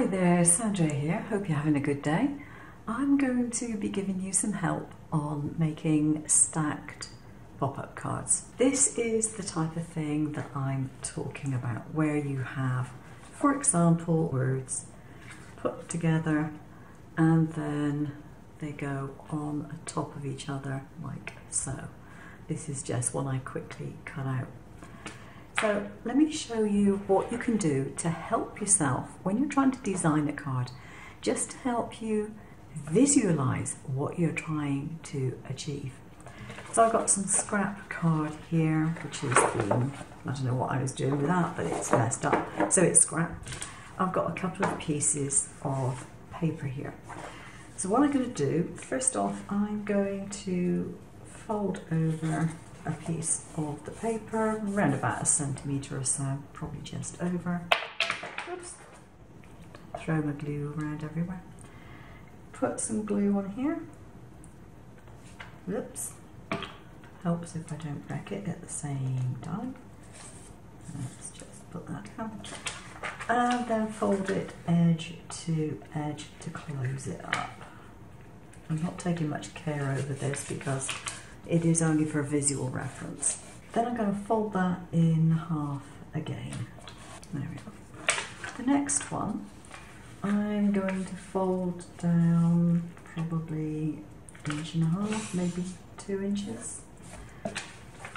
Hi there, Sandra here. Hope you're having a good day. I'm going to be giving you some help on making stacked pop-up cards. This is the type of thing that I'm talking about, where you have, for example, words put together and then they go on top of each other like so. This is just one I quickly cut out. So let me show you what you can do to help yourself when you're trying to design a card, just to help you visualize what you're trying to achieve. So I've got some scrap card here, which is I don't know what I was doing with that, but it's messed up. So it's scrap. I've got a couple of pieces of paper here. So what I'm going to do, first off, I'm going to fold over a piece of the paper, around about 1 centimetre or so, probably just over. Oops. Throw my glue around everywhere. Put some glue on here. Whoops. Helps if I don't wreck it at the same time. Let's just put that down. And then fold it edge to close it up. I'm not taking much care over this because it is only for visual reference. Then I'm going to fold that in half again. There we go. The next one, I'm going to fold down probably 1.5 inches, maybe 2 inches.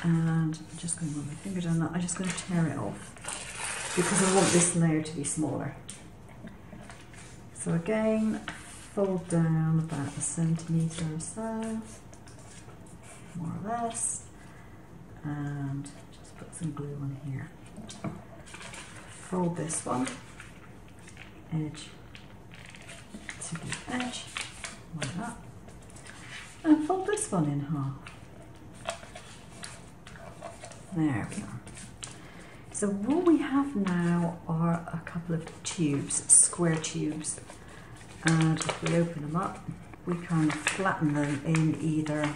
And I'm just going to run my finger down that. I'm just going to tear it off because I want this layer to be smaller. So again, fold down about 1 centimetre or so, more or less, and just put some glue on here. Fold this one, edge to the edge, like that, and fold this one in half. There we are. So what we have now are a couple of tubes, square tubes, and if we open them up, we kind of flatten them in either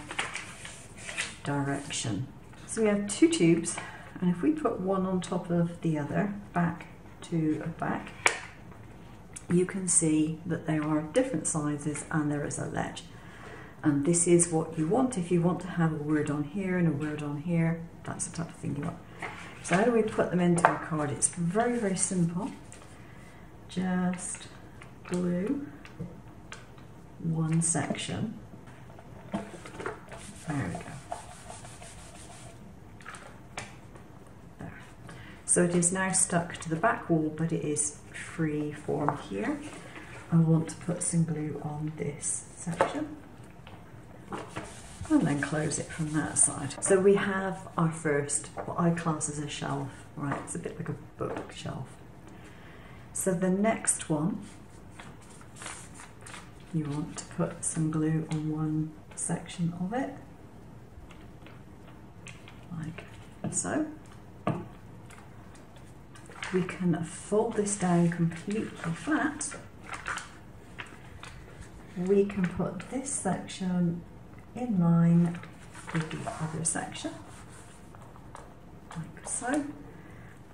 direction. So we have 2 tubes, and if we put one on top of the other, back to back, you can see that they are different sizes and there is a ledge. And this is what you want if you want to have a word on here and a word on here. That's the type of thing you want. So how do we put them into a card? It's very, very simple. Just glue one section. There we go. There. So it is now stuck to the back wall, but it is free form here. I want to put some glue on this section and then close it from that side. So we have our first, what I class as a shelf, right? It's a bit like a bookshelf. So the next one, you want to put some glue on one section of it, like so. We can fold this down completely flat. We can put this section in line with the other section, like so.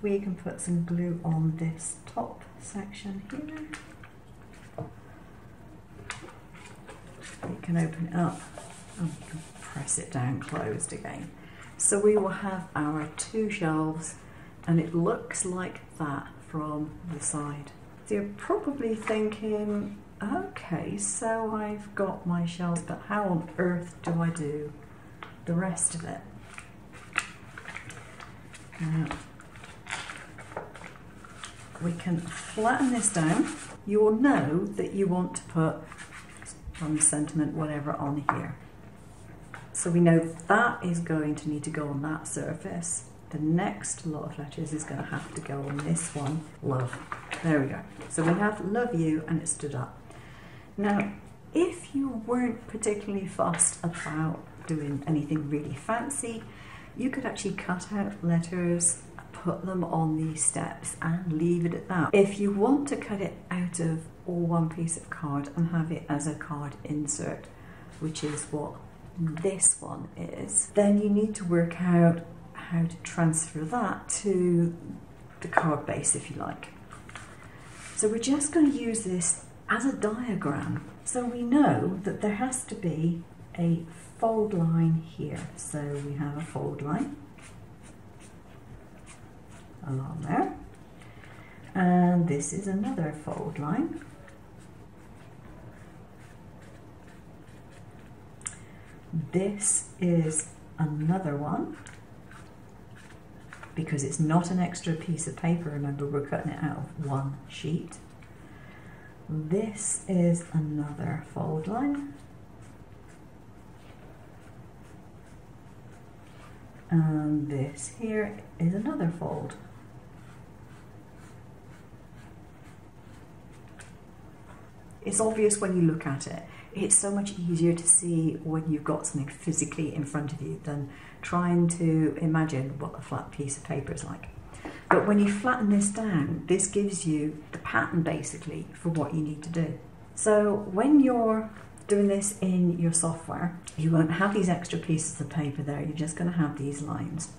We can put some glue on this top section here. We can open it up and we can press it down closed again. So we will have our 2 shelves, and it looks like that from the side. So you're probably thinking, okay, so I've got my shelves, but how on earth do I do the rest of it? Now, we can flatten this down. You will know that you want to put some sentiment, whatever, on here. So we know that is going to need to go on that surface. The next lot of letters is going to have to go on this one, love. There we go. So we have love you, and it stood up. Now, if you weren't particularly fussed about doing anything really fancy, you could actually cut out letters, put them on these steps and leave it at that. If you want to cut it out of all one piece of card and have it as a card insert, which is what this one is, then you need to work out how to transfer that to the card base, if you like. So we're just going to use this as a diagram. So we know that there has to be a fold line here. So we have a fold line along there. And this is another fold line. This is another one, because it's not an extra piece of paper. Remember, we're cutting it out of one sheet. This is another fold line. And this here is another fold. It's obvious when you look at it. It's so much easier to see when you've got something physically in front of you than trying to imagine what a flat piece of paper is like. But when you flatten this down, this gives you the pattern basically for what you need to do. So when you're doing this in your software, you won't have these extra pieces of paper there. You're just going to have these lines.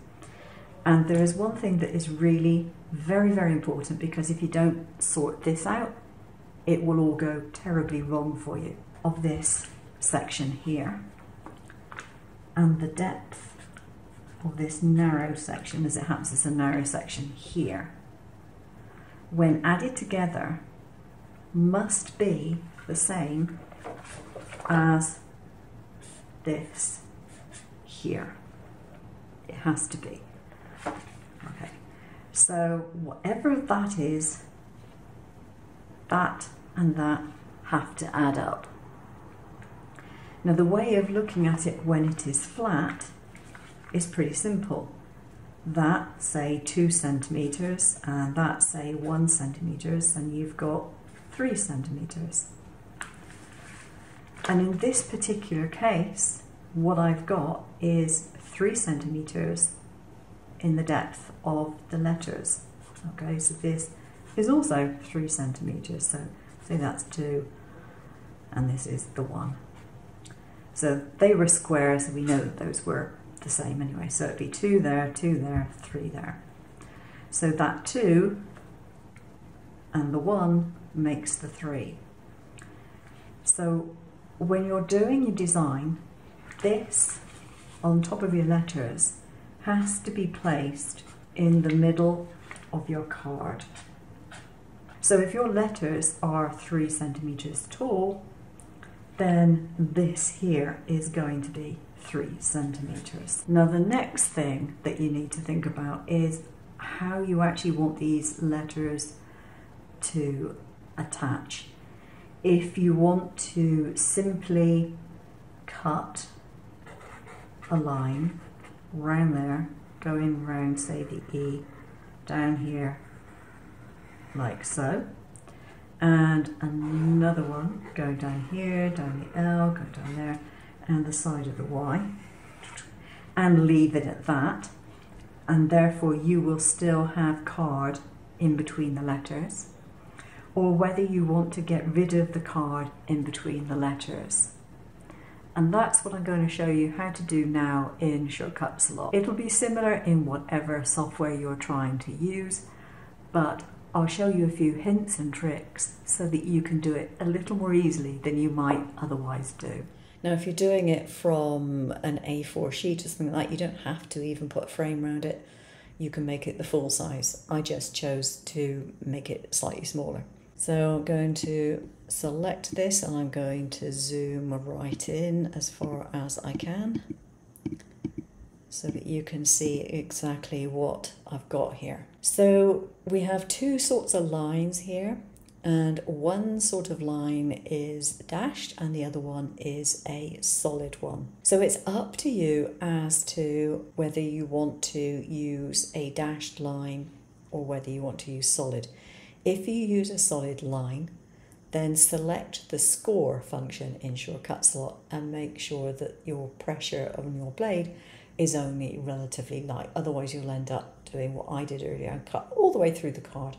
And there is one thing that is really very, very important, because if you don't sort this out, it will all go terribly wrong for you. Of this section here, and the depth of this narrow section, as it happens, it's a narrow section here, when added together, must be the same as this here. It has to be. Okay, so whatever that is, that and that have to add up. Now the way of looking at it when it is flat is pretty simple. That, say 2 centimetres, and that, say 1 centimetres, and you've got 3 centimetres. And in this particular case, what I've got is 3 centimetres in the depth of the letters. Okay, so this is also 3 centimetres, so say that's 2, and this is the 1. So they were square, so we know that those were the same anyway. So it'd be 2 there, 2 there, 3 there. So that 2 and the 1 makes the 3. So when you're doing your design, this on top of your letters has to be placed in the middle of your card. So if your letters are 3 centimetres tall, then this here is going to be 3 centimetres. Now the next thing that you need to think about is how you actually want these letters to attach. If you want to simply cut a line round there, going round, say, the E, down here, like so, and another one going down here, down the L, going down there, and the side of the Y, and leave it at that, and therefore you will still have card in between the letters, or whether you want to get rid of the card in between the letters. And that's what I'm going to show you how to do now in Shortcuts a lot. It'll be similar in whatever software you're trying to use, but I'll show you a few hints and tricks so that you can do it a little more easily than you might otherwise do. Now, if you're doing it from an A4 sheet or something like that, you don't have to even put a frame around it. You can make it the full size. I just chose to make it slightly smaller. So I'm going to select this and I'm going to zoom right in as far as I can so that you can see exactly what I've got here. So we have two sorts of lines here, and one sort of line is dashed and the other one is a solid one. So it's up to you as to whether you want to use a dashed line or whether you want to use solid. If you use a solid line, then select the score function in Shortcuts a lot and make sure that your pressure on your blade is only relatively light. Otherwise you'll end up doing what I did earlier and cut all the way through the card.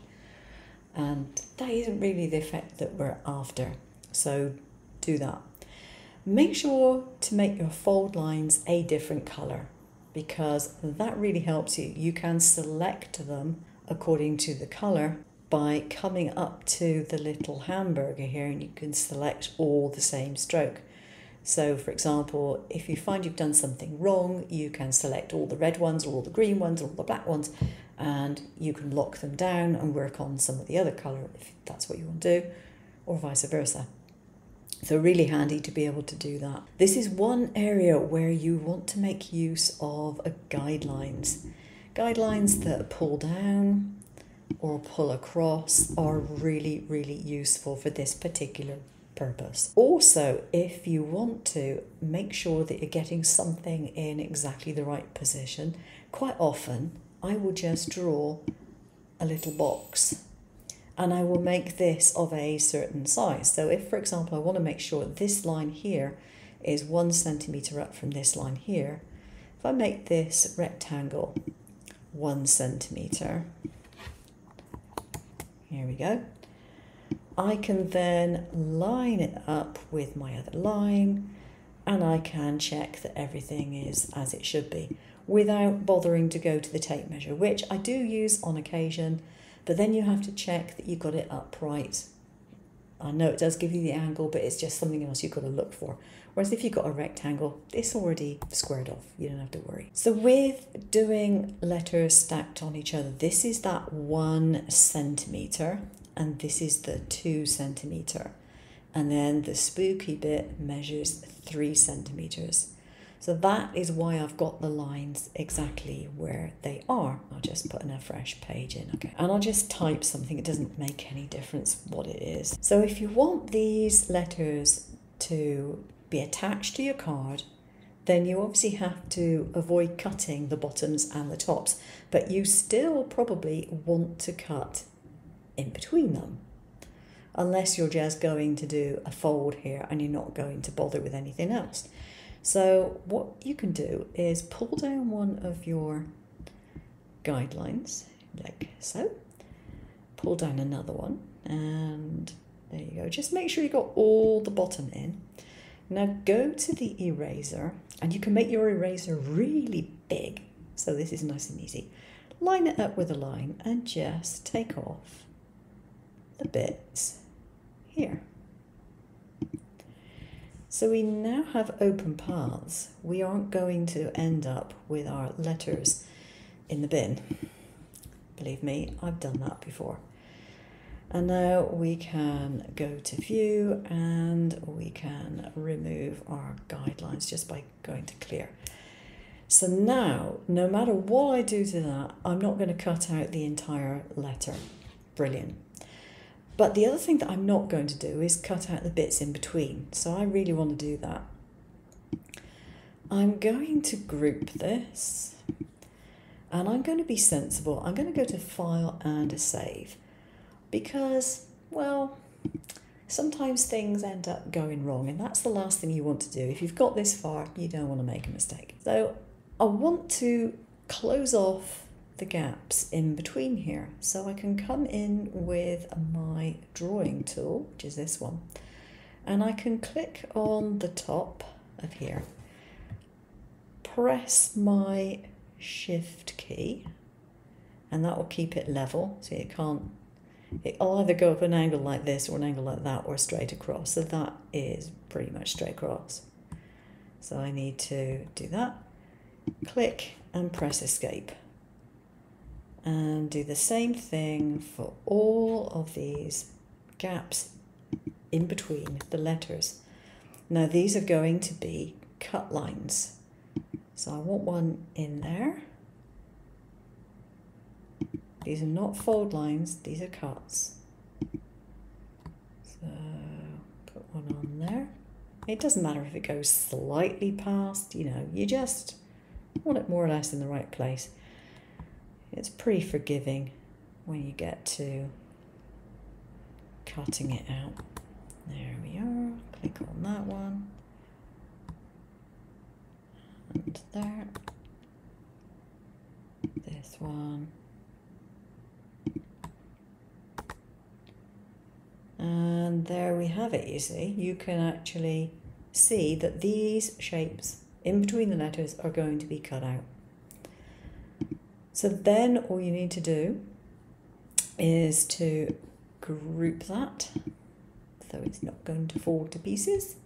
And that isn't really the effect that we're after. So do that. Make sure to make your fold lines a different colour, because that really helps you. You can select them according to the colour by coming up to the little hamburger here, and you can select all the same stroke. So for example, if you find you've done something wrong, you can select all the red ones or all the green ones or all the black ones, and you can lock them down and work on some of the other colour if that's what you want to do, or vice versa. So really handy to be able to do that. This is one area where you want to make use of guidelines. Guidelines that pull down or pull across are really, really useful for this particular purpose. Also, if you want to make sure that you're getting something in exactly the right position, quite often I will just draw a little box and I will make this of a certain size. So if, for example, I want to make sure this line here is 1 centimetre up from this line here, if I make this rectangle 1 centimetre, here we go, I can then line it up with my other line, and I can check that everything is as it should be without bothering to go to the tape measure, which I do use on occasion, but then you have to check that you got it upright. I know it does give you the angle, but it's just something else you've got to look for. Whereas if you've got a rectangle, it's already squared off. You don't have to worry. So with doing letters stacked on each other, this is that 1 centimetre. And this is the 2 centimetre. And then the spooky bit measures 3 centimetres. So that is why I've got the lines exactly where they are. I'll just put in a fresh page in, okay. And I'll just type something, it doesn't make any difference what it is. So if you want these letters to be attached to your card, then you obviously have to avoid cutting the bottoms and the tops, but you still probably want to cut in between them, unless you're just going to do a fold here and you're not going to bother with anything else. So what you can do is pull down one of your guidelines like so, pull down another one, and there you go. Just make sure you got all the bottom in. Now go to the eraser, and you can make your eraser really big, so this is nice and easy. Line it up with a line and just take off the bits here. So we now have open paths. We aren't going to end up with our letters in the bin. Believe me, I've done that before. And now we can go to view and we can remove our guidelines just by going to clear. So now, no matter what I do to that, I'm not going to cut out the entire letter. Brilliant. But the other thing that I'm not going to do is cut out the bits in between. So I really want to do that. I'm going to group this, and I'm going to be sensible. I'm going to go to File and Save, because, well, sometimes things end up going wrong, and that's the last thing you want to do. If you've got this far, you don't want to make a mistake. So I want to close off the gaps in between here, so I can come in with my drawing tool, which is this one, and I can click on the top of here, press my Shift key, and that will keep it level, so it'll either go up an angle like this or an angle like that or straight across. So that is pretty much straight across. So I need to do that, click and press Escape. And do the same thing for all of these gaps in between the letters. Now these are going to be cut lines. So I want one in there. These are not fold lines, these are cuts. So put one on there. It doesn't matter if it goes slightly past, you know, you just want it more or less in the right place. It's pretty forgiving when you get to cutting it out. There we are, click on that one, and there, this one, and there we have it. You see, you can actually see that these shapes in between the letters are going to be cut out. So then all you need to do is to group that so it's not going to fall to pieces.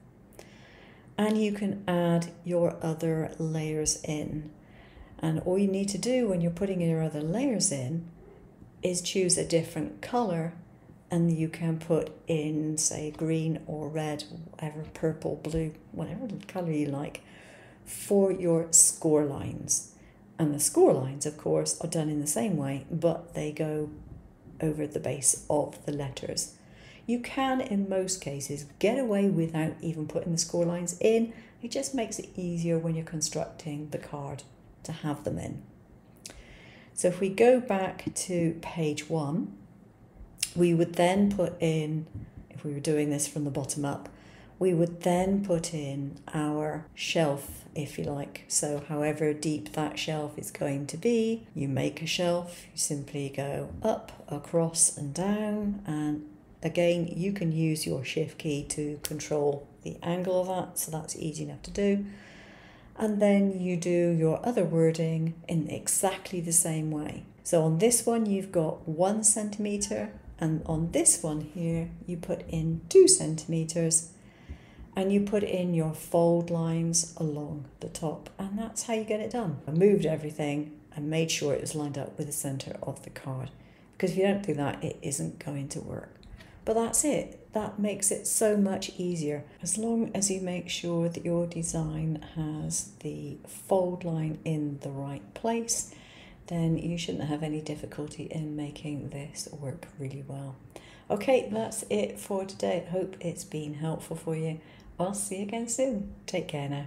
And you can add your other layers in. And all you need to do when you're putting your other layers in is choose a different colour, and you can put in, say, green or red, whatever, purple, blue, whatever colour you like, for your score lines. And the score lines, of course, are done in the same way, but they go over the base of the letters. You can, in most cases, get away without even putting the score lines in. It just makes it easier when you're constructing the card to have them in. So if we go back to page 1, we would then put in, if we were doing this from the bottom up, we would then put in our shelf, if you like. So however deep that shelf is going to be, you make a shelf, you simply go up, across and down, and again you can use your shift key to control the angle of that, so that's easy enough to do. And then you do your other wording in exactly the same way. So on this one you've got 1 centimetre, and on this one here you put in 2 centimetres, and you put in your fold lines along the top, and that's how you get it done. I moved everything and made sure it was lined up with the centre of the card, because if you don't do that it isn't going to work. But that's it. That makes it so much easier. As long as you make sure that your design has the fold line in the right place, then you shouldn't have any difficulty in making this work really well. Okay, that's it for today. Hope it's been helpful for you. I'll see you again soon. Take care now.